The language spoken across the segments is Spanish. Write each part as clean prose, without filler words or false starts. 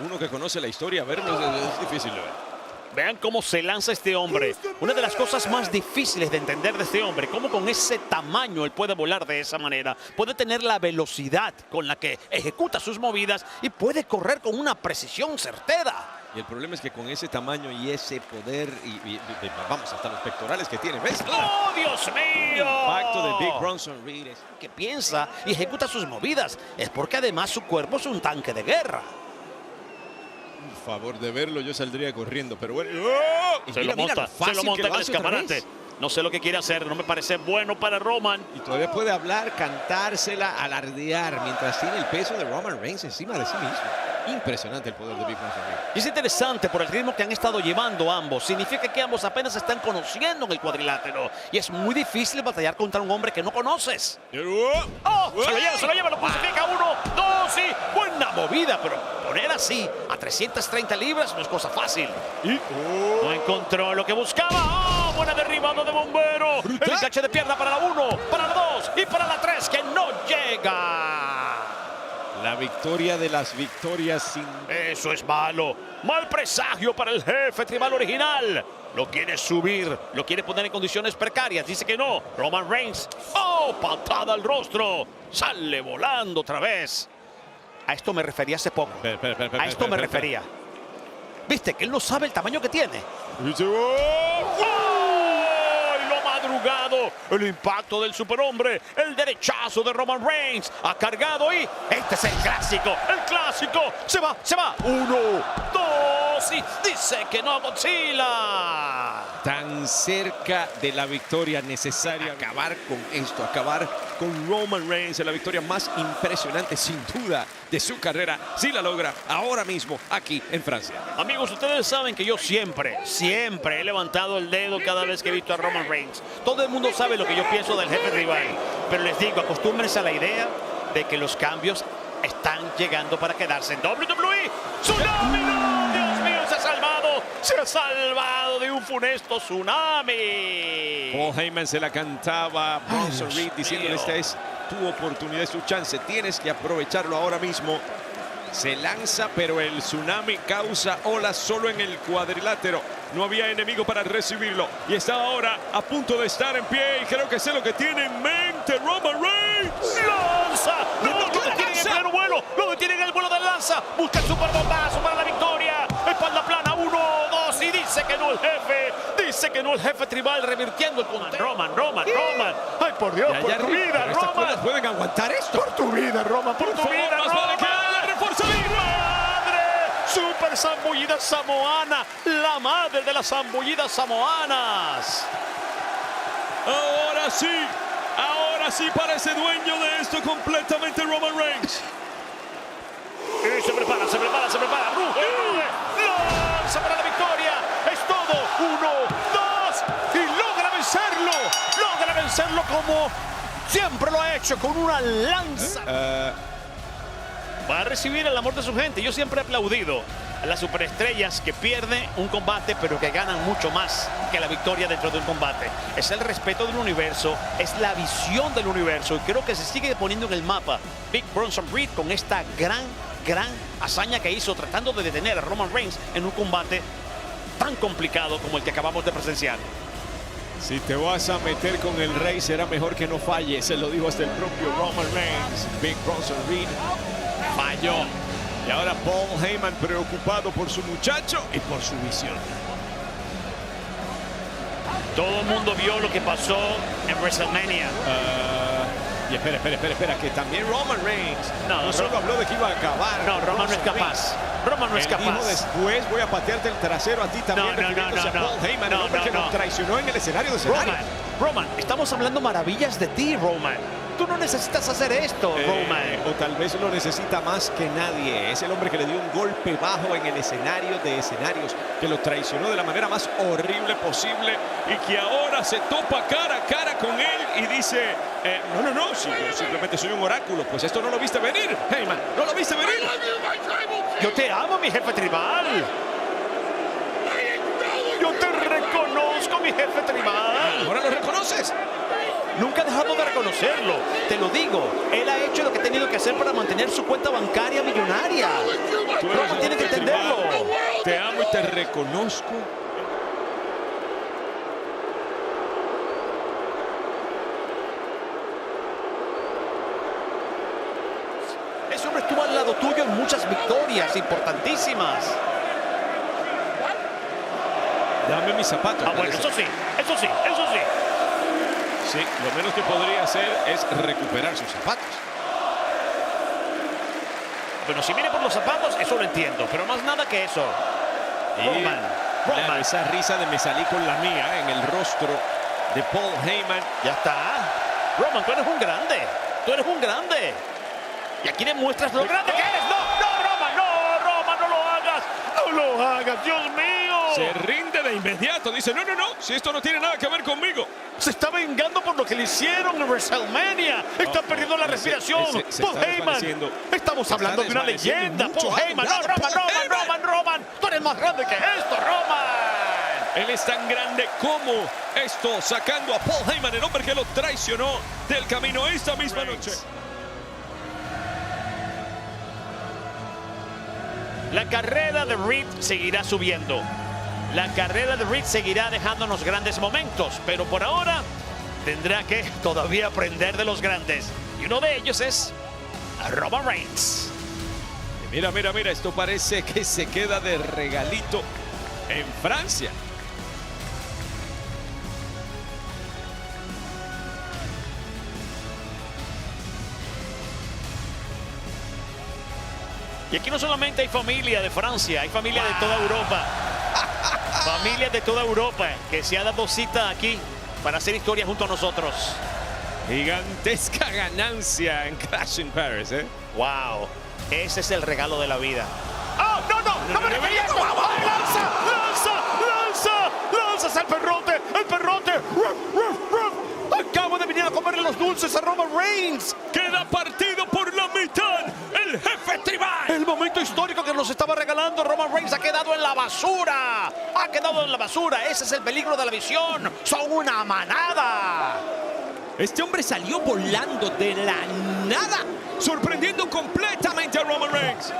Uno que conoce la historia, verlo es difícil de ver. Vean cómo se lanza este hombre. Una de las cosas más difíciles de entender de este hombre, cómo con ese tamaño él puede volar de esa manera. Puede tener la velocidad con la que ejecuta sus movidas y puede correr con una precisión certera. Y el problema es que con ese tamaño y ese poder, vamos, hasta los pectorales que tiene, ¿ves? ¡Oh, Dios mío! El impacto de Big Bronson Reed es que piensa y ejecuta sus movidas. Es porque además su cuerpo es un tanque de guerra. por favor de verlo, yo saldría corriendo, pero bueno. ¡Oh! Se lo monta en el escaparate. No sé lo que quiere hacer, no me parece bueno para Roman. Y todavía puede hablar, cantársela, alardear, mientras tiene el peso de Roman Reigns encima de sí mismo. Impresionante el poder de Big Bronson Reed. Y es interesante por el ritmo que han estado llevando ambos. Significa que ambos apenas se están conociendo en el cuadrilátero. Y es muy difícil batallar contra un hombre que no conoces. ¡Oh! Se lo lleva, lo crucifica. 1, 2 y buena movida. Pero poner así a 330 libras no es cosa fácil. Y no encontró lo que buscaba. ¡Oh! Buena derribada de Bombero. El enganche de pierna para la 1, para la 2 y para la 3 que no llega. La victoria de las victorias sin... Eso es malo. Mal presagio para el jefe tribal original. Lo quiere subir, lo quiere poner en condiciones precarias. Dice que no. Roman Reigns. ¡Oh! Patada al rostro. Sale volando otra vez. A esto me refería hace poco. A esto me refería. ¿Viste que él no sabe el tamaño que tiene? Madrugado, el impacto del superhombre, el derechazo de Roman Reigns, ha cargado y este es el clásico, se va, 1, 2 y dice que no Godzilla. Tan cerca de la victoria necesaria, acabar con esto, acabar con Roman Reigns en la victoria más impresionante sin duda de su carrera, si la logra ahora mismo aquí en Francia. Amigos, ustedes saben que yo siempre he levantado el dedo cada vez que he visto a Roman Reigns. Todo el mundo sabe lo que yo pienso del jefe rival, pero les digo, acostúmbrense a la idea de que los cambios están llegando para quedarse en WWE. ¡Tsunami! ¡No! ¡Dios mío, se ha salvado de un funesto tsunami! Paul Heyman se la cantaba a Bronson Reed diciéndole: esta es tu oportunidad, es tu chance, tienes que aprovecharlo ahora mismo. Se lanza, pero el tsunami causa olas solo en el cuadrilátero. No había enemigo para recibirlo. Y está ahora a punto de estar en pie. Y creo que sé lo que tiene en mente Roman Reigns. ¡Lanza! ¡Lo detienen en pleno vuelo! ¡Lo detienen en el vuelo de lanza! ¡Busca el superbombazo para la victoria! Espalda plana, 1, 2 y dice que no el jefe. Dice que no el jefe tribal, revirtiendo el punto. Roman. ¡Ay, por Dios, por tu vida, Roman! ¿Pueden aguantar esto? Por tu vida, Roman, por tu vida, Roman. Super zambullida samoana, la madre de las zambullidas samoanas. Ahora sí parece dueño de esto completamente Roman Reigns. Y se prepara. Ruge. Lanza para la victoria. Es todo. 1, 2 y logra vencerlo como siempre lo ha hecho, con una lanza. Va a recibir el amor de su gente. Yo siempre he aplaudido a las superestrellas que pierden un combate, pero que ganan mucho más que la victoria dentro de un combate. Es el respeto del universo, es la visión del universo. Y creo que se sigue poniendo en el mapa Big Bronson Reed con esta gran hazaña que hizo tratando de detener a Roman Reigns en un combate tan complicado como el que acabamos de presenciar. Si te vas a meter con el rey, será mejor que no falles. Se lo dijo hasta el propio Roman Reigns. Big Bronson Reed falló. Y ahora Paul Heyman preocupado por su muchacho y por su visión. Todo el mundo vio lo que pasó en WrestleMania. Y espera, que también Roman Reigns no solo habló de que iba a acabar. No, Roman no es capaz. Roman no es capaz. Dijo después: voy a patearte el trasero a ti también, refiriéndose a Paul Heyman, el hombre que nos traicionó en el escenario de escenario. Roman, estamos hablando maravillas de ti, Roman. Tú no necesitas hacer esto, Roman. O tal vez lo necesita más que nadie. Es el hombre que le dio un golpe bajo en el escenario de escenarios, que lo traicionó de la manera más horrible posible y que ahora se topa cara a cara con él y dice: no, si yo simplemente soy un oráculo. Pues esto no lo viste venir, Heyman. No lo viste venir. Yo te amo, mi jefe tribal. Yo te reconozco, mi jefe tribal. ¿Ahora lo reconoces? Nunca ha dejado de reconocerlo. Te lo digo, él ha hecho lo que ha tenido que hacer para mantener su cuenta bancaria millonaria. Roman tiene 33 entenderlo. Te amo y te reconozco. Ese hombre estuvo al lado tuyo en muchas victorias importantísimas. Dame mis zapatos. Bueno, eso sí, eso sí, eso sí. Sí, lo menos que podría hacer es recuperar sus zapatos. Bueno, si viene por los zapatos, eso lo entiendo, pero más nada que eso. Roman. Claro, esa risa de me salí con la mía en el rostro de Paul Heyman. Ya está. Roman, tú eres un grande. Tú eres un grande. Y aquí demuestras lo grande que eres. No, Roman, no lo hagas. No lo hagas, Dios mío. Se rinde de inmediato. Dice, no, si esto no tiene nada que ver conmigo. Se está vengando por lo que le hicieron en WrestleMania. Está perdiendo la respiración. Paul Heyman. Estamos hablando de una leyenda. Paul Heyman. No, Roman. Tú eres más grande que esto, Roman. Él es tan grande como esto, sacando a Paul Heyman, el hombre que lo traicionó del camino esta misma noche. La carrera de Reed seguirá subiendo. La carrera de Reed seguirá dejándonos grandes momentos, pero por ahora tendrá que todavía aprender de los grandes. Y uno de ellos es Roman Reigns. Mira, esto parece que se queda de regalito en Francia. Y aquí no solamente hay familia de Francia, hay familia de toda Europa. Familia de toda Europa que se ha dado cita aquí para hacer historia junto a nosotros. Gigantesca ganancia en Clash in Paris, ¿eh? Wow, ese es el regalo de la vida. ¡Oh, no me refería a esto! ¡Lanza! ¡El perrote! ¡Ruff! Acabo de venir a comerle los dulces a Roman Reigns. Queda partido por la mitad el jefe tribal. El momento histórico que nos estaba regalando Roman Reigns ha quedado en la basura. Ese es el peligro de la visión. Son una manada. Este hombre salió volando de la nada, sorprendiendo completamente a Roman Reigns.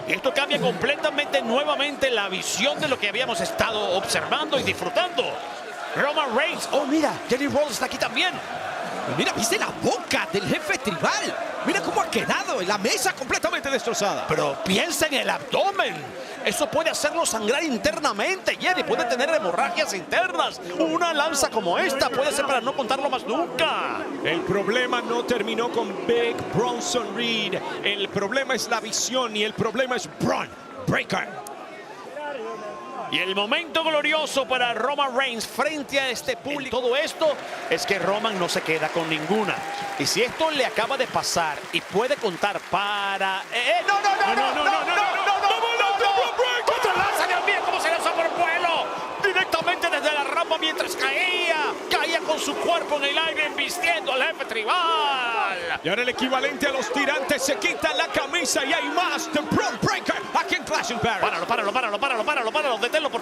Y esto cambia completamente nuevamente la visión de lo que habíamos estado observando y disfrutando. Roman Reigns. Oh, mira, Jerry Rollins está aquí también. Mira, ¿viste la boca del jefe tribal? Mira cómo ha quedado en la mesa completamente destrozada. Pero piensa en el abdomen. Eso puede hacerlo sangrar internamente, Jerry. Puede tener hemorragias internas. Una lanza como esta puede ser para no contarlo más nunca. El problema no terminó con Big Bronson Reed. El problema es la visión y el problema es Braun Breaker. Y el momento glorioso para Roman Reigns frente a este público. Todo esto es que Roman no se queda con ninguna. Y si esto le acaba de pasar y puede contar para... ¡No! ¡Otra lanza, Dios mío! ¿Cómo se lanzó por el vuelo? Directamente desde la rampa mientras caía con su cuerpo en el aire embistiendo al jefe tribal. Y ahora el equivalente a los tirantes se quita la camisa y hay más de Braun Breaker aquí en Clash in Paris. Páralo, deténlo por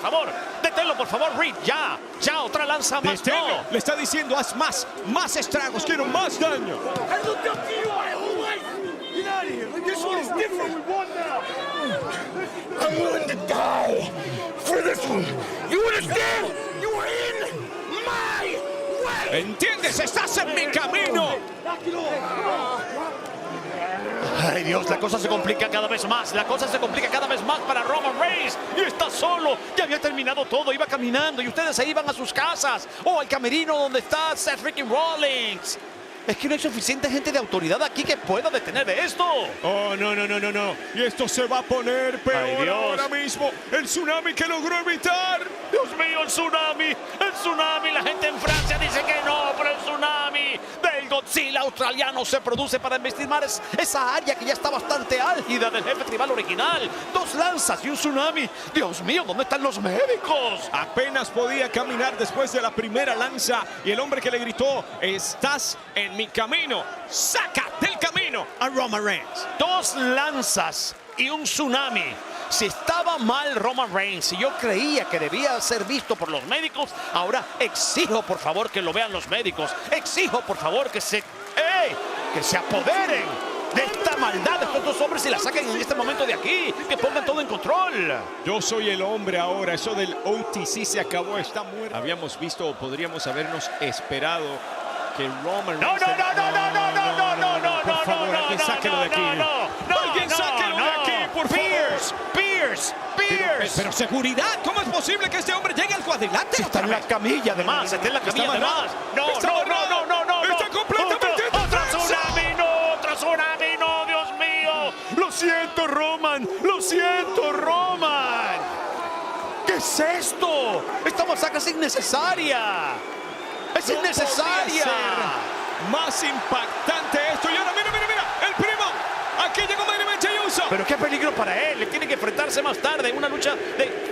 favor, Reed, ya, otra lanza más. Deténlo. Le está diciendo, haz más estragos, quiero más daño. I'm willing to die for this one. You understand? You are in my way. ¿Entiendes? Estás en mi camino. Ay, Dios, la cosa se complica cada vez más. Para Roman Reigns. Y está solo. Ya había terminado todo. Iba caminando y ustedes se iban a sus casas. O al camerino donde está Seth freaking Rollins. Es que no hay suficiente gente de autoridad aquí que pueda detener esto. Oh, no. Y esto se va a poner peor ahora mismo. El tsunami que logró evitar. Dios mío, el tsunami. La gente en Francia dice que no, pero el tsunami del Godzilla australiano se produce para investimar esa área que ya está bastante álgida del jefe tribal original. 2 lanzas y un tsunami. Dios mío, ¿dónde están los médicos? Apenas podía caminar después de la primera lanza y el hombre que le gritó, estás en mi camino, saca del camino a Roman Reigns. 2 lanzas y un tsunami. Si estaba mal Roman Reigns, si yo creía que debía ser visto por los médicos, ahora exijo por favor que lo vean los médicos. Exijo por favor que se apoderen de esta maldad de estos dos hombres y la saquen en este momento de aquí. Que pongan todo en control. Yo soy el hombre ahora. Eso del OTC se acabó. Está muerto. Habíamos visto o podríamos habernos esperado que Roman No, Reigns... no, no, no, no, no, no, no, no, no, por favor, no, alguien no, sáquelo de aquí. Alguien sáquelo de aquí, por favor. Pierce. Pero seguridad, ¿cómo es posible que este hombre llegue al cuadrilátero? Está en la camilla, además. Está en la camilla, además. No. Está completamente... Otro tsunami, no, Dios mío. Lo siento, Roman. ¿Qué es esto? Esta masacre es innecesaria. Es innecesaria. Más impactante esto. Y ahora, mira, el primo. Aquí llegó Manny Uso. Pero qué peligro para él. Le tiene que enfrentarse más tarde en una lucha de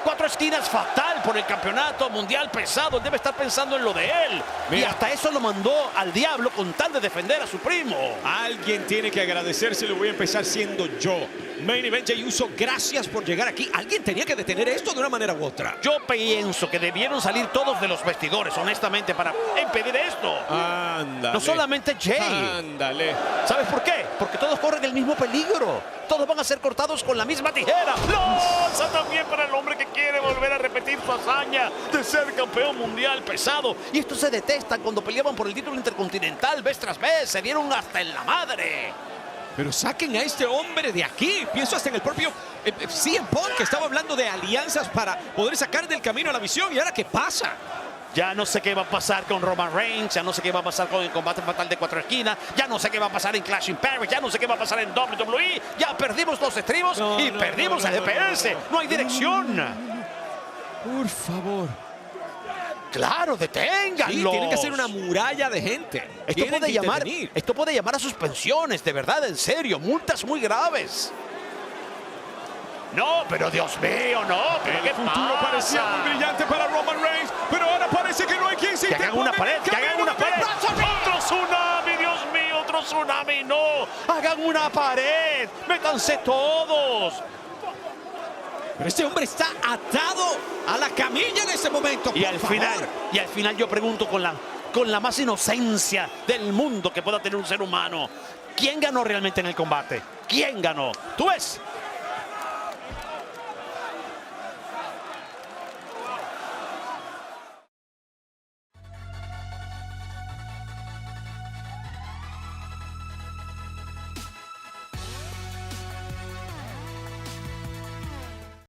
4 esquinas fatal por el campeonato mundial pesado. Él debe estar pensando en lo de él. Mira. Y hasta eso lo mandó al diablo con tal de defender a su primo. Alguien tiene que agradecérselo. Voy a empezar siendo yo. Main Event Jey Uso, gracias por llegar aquí. Alguien tenía que detener esto de una manera u otra. Yo pienso que debieron salir todos de los vestidores, honestamente, para impedir esto. Ándale. No solamente Jey. Ándale. ¿Sabes por qué? Porque todos corren el mismo peligro. Todos van a ser cortados con la misma tijera. Lanza también para el hombre que quiere volver a repetir su hazaña de ser campeón mundial pesado. Y estos se detestan cuando peleaban por el título intercontinental vez tras vez. Se dieron hasta en la madre. Pero saquen a este hombre de aquí. Pienso hasta en el propio CM Punk, que estaba hablando de alianzas para poder sacar del camino a la visión. ¿Y ahora qué pasa? Ya no sé qué va a pasar con Roman Reigns, ya no sé qué va a pasar con el combate fatal de 4 esquinas, ya no sé qué va a pasar en Clash in Paris, ya no sé qué va a pasar en WWE, ya perdimos los estribos y perdimos el DPS. No hay dirección. Por favor. Claro, deténganlo. Sí, tienen que hacer una muralla de gente. Esto puede llamar a suspensiones, de verdad, en serio, multas muy graves. No, pero Dios mío, no. Pero El futuro parecía muy brillante para Roman Reigns, pero ahora parece que no hay quien se Que hagan una pared, que hagan una pared. Otro tsunami, Dios mío, otro tsunami, no. Hagan una pared, métanse todos. Pero este hombre está atado a la camilla en este momento. Y al final yo pregunto con la más inocencia del mundo que pueda tener un ser humano, ¿quién ganó realmente en el combate? ¿Quién ganó? ¿Tú ves?